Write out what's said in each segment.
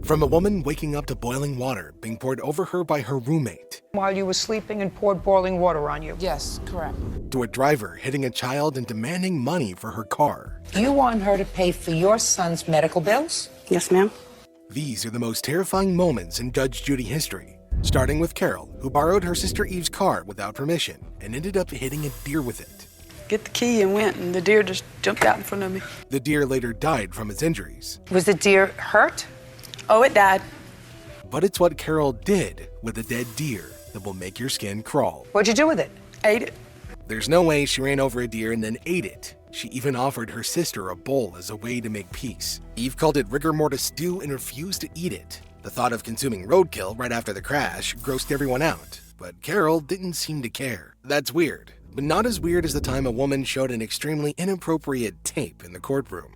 From a woman waking up to boiling water being poured over her by her roommate. While you were sleeping and poured boiling water on you. Yes, correct. To a driver hitting a child and demanding money for her car. You want her to pay for your son's medical bills? Yes, ma'am. These are the most terrifying moments in Judge Judy history, starting with Carol, who borrowed her sister Eve's car without permission and ended up hitting a deer with it. Get the key and went, and the deer just jumped out in front of me. The deer later died from its injuries. Was the deer hurt? Oh, it died. But it's what Carol did with a dead deer that will make your skin crawl. What'd you do with it? Ate it. There's no way she ran over a deer and then ate it. She even offered her sister a bowl as a way to make peace. Eve called it rigor mortis stew and refused to eat it. The thought of consuming roadkill right after the crash grossed everyone out, but Carol didn't seem to care. That's weird, but not as weird as the time a woman showed an extremely inappropriate tape in the courtroom.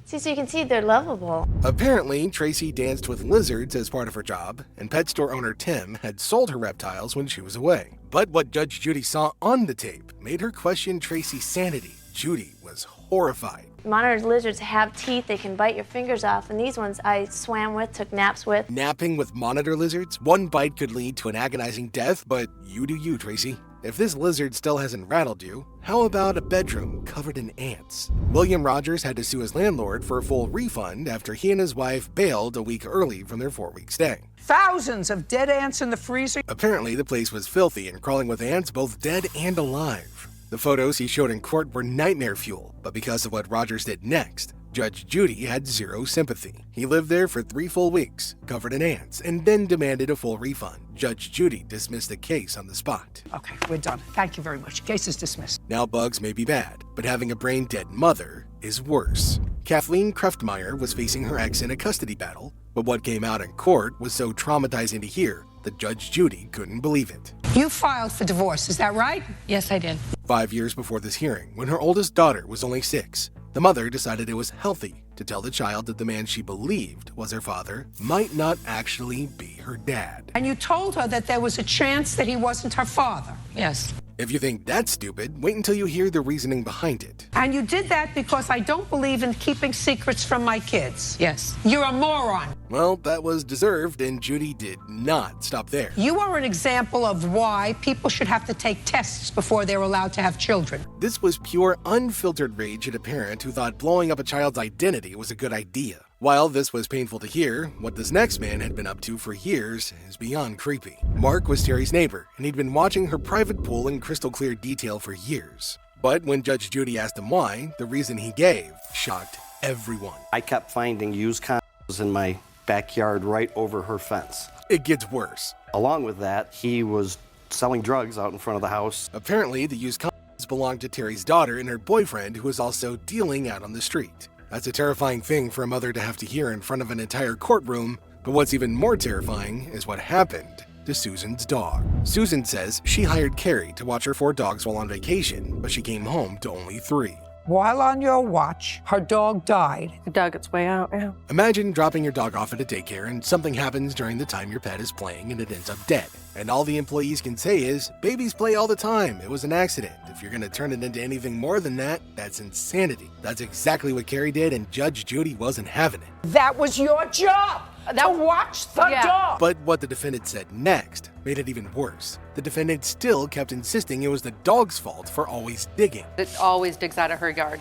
See, so you can see they're lovable. Apparently, Tracy danced with lizards as part of her job, and pet store owner Tim had sold her reptiles when she was away. But what Judge Judy saw on the tape made her question Tracy's sanity. Judy was horrified. Monitor lizards have teeth, they can bite your fingers off, and these ones I swam with, took naps with. Napping with monitor lizards? One bite could lead to an agonizing death, but you do you, Tracy. If this lizard still hasn't rattled you, how about a bedroom covered in ants? William Rogers had to sue his landlord for a full refund after he and his wife bailed a week early from their 4-week stay. Thousands of dead ants in the freezer. Apparently, the place was filthy and crawling with ants both dead and alive. The photos he showed in court were nightmare fuel, but because of what Rogers did next, Judge Judy had zero sympathy. He lived there for 3 full weeks, covered in ants, and then demanded a full refund. Judge Judy dismissed the case on the spot. Okay, we're done. Thank you very much. Case is dismissed. Now, bugs may be bad, but having a brain-dead mother is worse. Kathleen Kreftmeyer was facing her ex in a custody battle, but what came out in court was so traumatizing to hear that Judge Judy couldn't believe it. You filed for divorce, is that right? Yes, I did. 5 years before this hearing, when her oldest daughter was only 6, the mother decided it was healthy to tell the child that the man she believed was her father might not actually be her dad. And you told her that there was a chance that he wasn't her father. Yes. If you think that's stupid, wait until you hear the reasoning behind it. And you did that because I don't believe in keeping secrets from my kids. Yes. You're a moron. Well, that was deserved, and Judy did not stop there. You are an example of why people should have to take tests before they're allowed to have children. This was pure, unfiltered rage at a parent who thought blowing up a child's identity was a good idea. While this was painful to hear, what this next man had been up to for years is beyond creepy. Mark was Terry's neighbor, and he'd been watching her private pool in crystal clear detail for years. But when Judge Judy asked him why, the reason he gave shocked everyone. I kept finding used condos in my backyard right over her fence. It gets worse. Along with that, he was selling drugs out in front of the house. Apparently, the used condos belonged to Terry's daughter and her boyfriend, who was also dealing out on the street. That's a terrifying thing for a mother to have to hear in front of an entire courtroom, but what's even more terrifying is what happened to Susan's dog. Susan says she hired Carrie to watch her 4 dogs while on vacation, but she came home to only 3. While on your watch, her dog died. It dug its way out, yeah. Imagine dropping your dog off at a daycare and something happens during the time your pet is playing and it ends up dead. And all the employees can say is, babies play all the time, it was an accident. If you're gonna turn it into anything more than that, that's insanity. That's exactly what Carrie did, and Judge Judy wasn't having it. That was your job, to watch the dog. But what the defendant said next made it even worse. The defendant still kept insisting it was the dog's fault for always digging. It always digs out of her yard.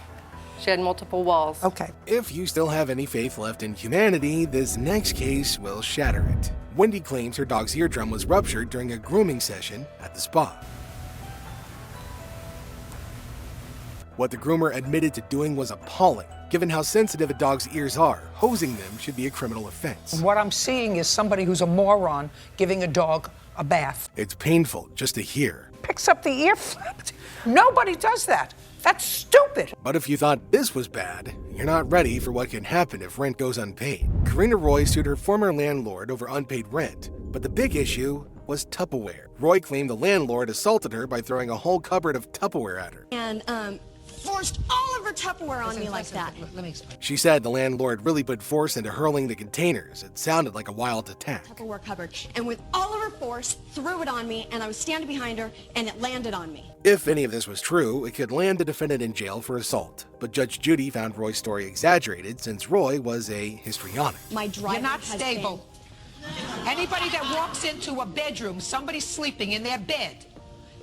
She had multiple walls. Okay. If you still have any faith left in humanity, this next case will shatter it. Wendy claims her dog's eardrum was ruptured during a grooming session at the spa. What the groomer admitted to doing was appalling. Given how sensitive a dog's ears are, hosing them should be a criminal offense. What I'm seeing is somebody who's a moron giving a dog a bath. It's painful just to hear. Picks up the ear flapped. Nobody does that. That's stupid. But if you thought this was bad, you're not ready for what can happen if rent goes unpaid. Karina Roy sued her former landlord over unpaid rent, but the big issue was Tupperware. Roy claimed the landlord assaulted her by throwing a whole cupboard of Tupperware at her. And forced all of her Tupperware on me like that. Let me explain. She said the landlord really put force into hurling the containers. It sounded like a wild attack. Tupperware cupboard, and with all of her force, threw it on me, and I was standing behind her, and it landed on me. If any of this was true, it could land the defendant in jail for assault. But Judge Judy found Roy's story exaggerated since Roy was a histrionic. My driving You're not has stable. Anybody that walks into a bedroom, somebody's sleeping in their bed,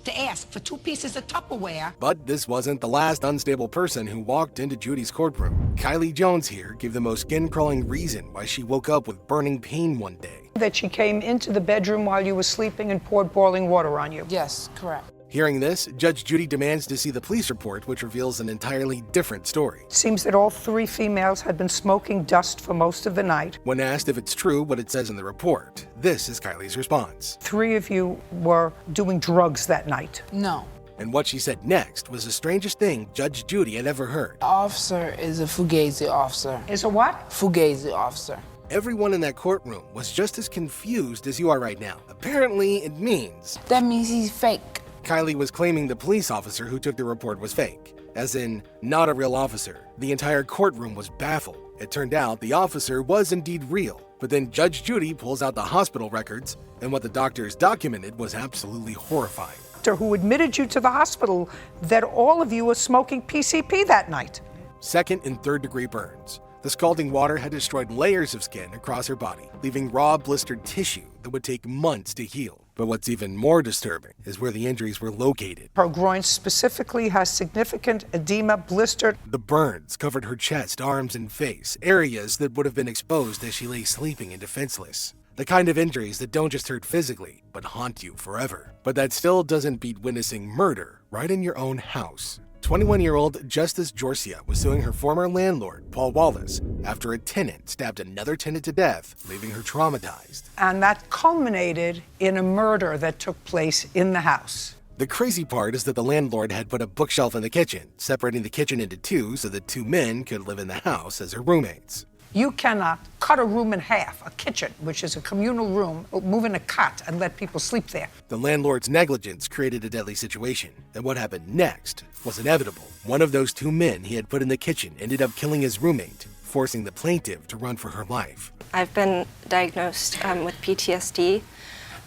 to ask for 2 pieces of Tupperware. But this wasn't the last unstable person who walked into Judy's courtroom. Kylie Jones here gave the most skin-crawling reason why she woke up with burning pain one day. That she came into the bedroom while you were sleeping and poured boiling water on you. Yes, correct. Hearing this, Judge Judy demands to see the police report, which reveals an entirely different story. It seems that all 3 females had been smoking dust for most of the night. When asked if it's true what it says in the report, this is Kylie's response. 3 of you were doing drugs that night. No. And what she said next was the strangest thing Judge Judy had ever heard. The officer is a fugazi officer. Is a what? Fugazi officer. Everyone in that courtroom was just as confused as you are right now. Apparently, it means That means he's fake. Kylie was claiming the police officer who took the report was fake, as in, not a real officer. The entire courtroom was baffled. It turned out the officer was indeed real, but then Judge Judy pulls out the hospital records, and what the doctors documented was absolutely horrifying. Who admitted you to the hospital that all of you were smoking PCP that night. 2nd and 3rd degree burns. The scalding water had destroyed layers of skin across her body, leaving raw, blistered tissue that would take months to heal. But what's even more disturbing is where the injuries were located. Her groin specifically has significant edema, blistered. The burns covered her chest, arms, and face, areas that would have been exposed as she lay sleeping and defenseless. The kind of injuries that don't just hurt physically, but haunt you forever. But that still doesn't beat witnessing murder right in your own house. 21-year-old Justice Jorcia was suing her former landlord, Paul Wallace, after a tenant stabbed another tenant to death, leaving her traumatized. And that culminated in a murder that took place in the house. The crazy part is that the landlord had put a bookshelf in the kitchen, separating the kitchen into 2 so that 2 men could live in the house as her roommates. You cannot cut a room in half, a kitchen, which is a communal room, move in a cot and let people sleep there. The landlord's negligence created a deadly situation, and what happened next was inevitable. One of those 2 men he had put in the kitchen ended up killing his roommate, forcing the plaintiff to run for her life. I've been diagnosed with PTSD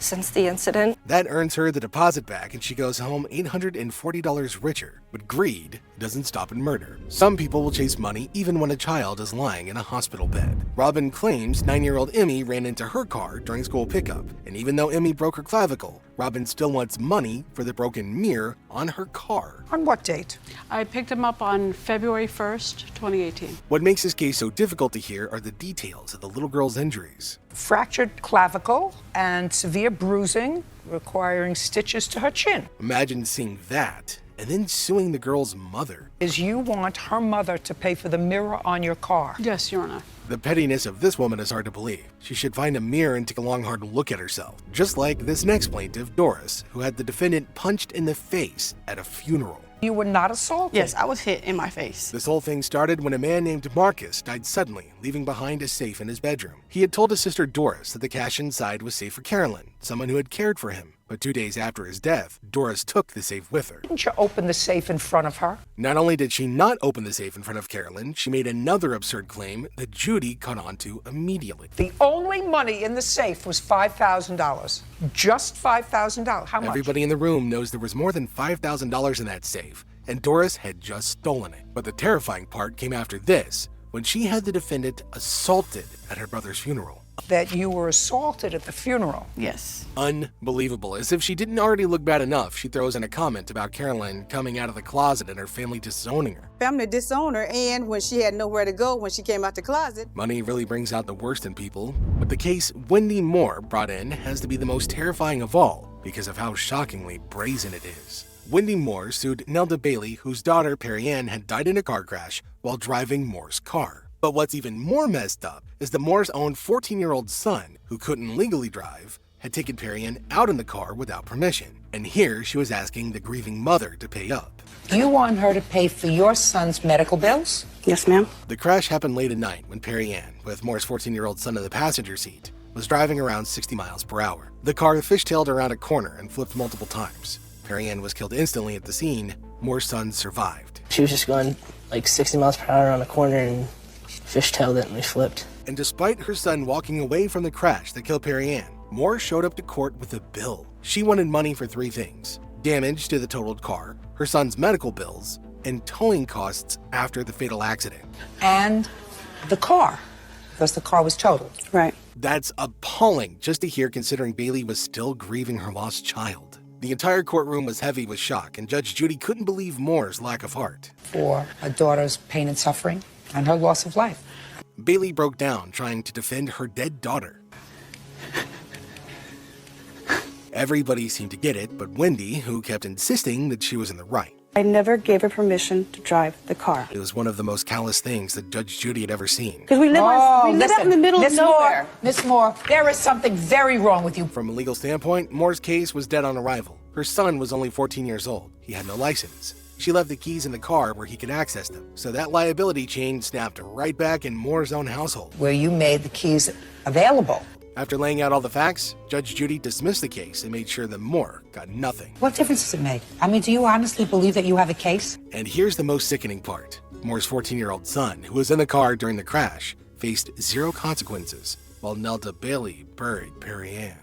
since the incident. That earns her the deposit back, and she goes home $840 richer. But greed doesn't stop at murder. Some people will chase money even when a child is lying in a hospital bed. Robin claims 9-year-old Emmy ran into her car during school pickup, and even though Emmy broke her clavicle, Robin still wants money for the broken mirror on her car. On what date? I picked him up on February 1st, 2018. What makes this case so difficult to hear are the details of the little girl's injuries. Fractured clavicle and severe bruising requiring stitches to her chin. Imagine seeing that and then suing the girl's mother. Is you want her mother to pay for the mirror on your car? Yes, Your Honor. The pettiness of this woman is hard to believe. She should find a mirror and take a long, hard look at herself. Just like this next plaintiff, Doris, who had the defendant punched in the face at a funeral. You were not assaulted? Yes, I was hit in my face. This whole thing started when a man named Marcus died suddenly, leaving behind a safe in his bedroom. He had told his sister Doris that the cash inside was safe for Carolyn, someone who had cared for him. But 2 days after his death, Doris took the safe with her. Didn't you open the safe in front of her? Not only did she not open the safe in front of Carolyn, she made another absurd claim that Judy caught on to immediately. The only money in the safe was $5,000. Just $5,000. How much? Everybody in the room knows there was more than $5,000 in that safe, and Doris had just stolen it. But the terrifying part came after this, when she had the defendant assaulted at her brother's funeral. That you were assaulted at the funeral. Yes. Unbelievable. As if she didn't already look bad enough, she throws in a comment about Carolyn coming out of the closet and her family disowning her. Family disowned her, and when she had nowhere to go when she came out the closet. Money really brings out the worst in people, but the case Wendy Moore brought in has to be the most terrifying of all because of how shockingly brazen it is. Wendy Moore sued Nelda Bailey, whose daughter Perry Ann had died in a car crash while driving Moore's car. But what's even more messed up is that Moore's own 14-year-old son, who couldn't legally drive, had taken Perry Ann out in the car without permission. And here she was asking the grieving mother to pay up. You want her to pay for your son's medical bills? Yes, ma'am. The crash happened late at night when Perry Ann, with Moore's 14-year-old son in the passenger seat, was driving around 60 miles per hour. The car fishtailed around a corner and flipped multiple times. Perry Ann was killed instantly at the scene. Moore's son survived. She was just going like 60 miles per hour on a corner and fishtailed it and we flipped. And despite her son walking away from the crash that killed Perry Ann, Moore showed up to court with a bill. She wanted money for 3 things: damage to the totaled car, her son's medical bills, and towing costs after the fatal accident. And the car, because the car was totaled. Right. That's appalling just to hear, considering Bailey was still grieving her lost child. The entire courtroom was heavy with shock, and Judge Judy couldn't believe Moore's lack of heart. For a daughter's pain and suffering and her loss of life. Bailey broke down trying to defend her dead daughter. Everybody seemed to get it, but Wendy, who kept insisting that she was in the right. I never gave her permission to drive the car. It was one of the most callous things that Judge Judy had ever seen. Because we live out in the middle of nowhere. Miss Moore, there is something very wrong with you. From a legal standpoint, Moore's case was dead on arrival. Her son was only 14 years old. He had no license. She left the keys in the car where he could access them, so that liability chain snapped right back in Moore's own household. Where you made the keys available. After laying out all the facts, Judge Judy dismissed the case and made sure that Moore got nothing. What difference does it make? I mean, do you honestly believe that you have a case? And here's the most sickening part. Moore's 14-year-old son, who was in the car during the crash, faced 0 consequences, while Nelda Bailey buried Perry Ann.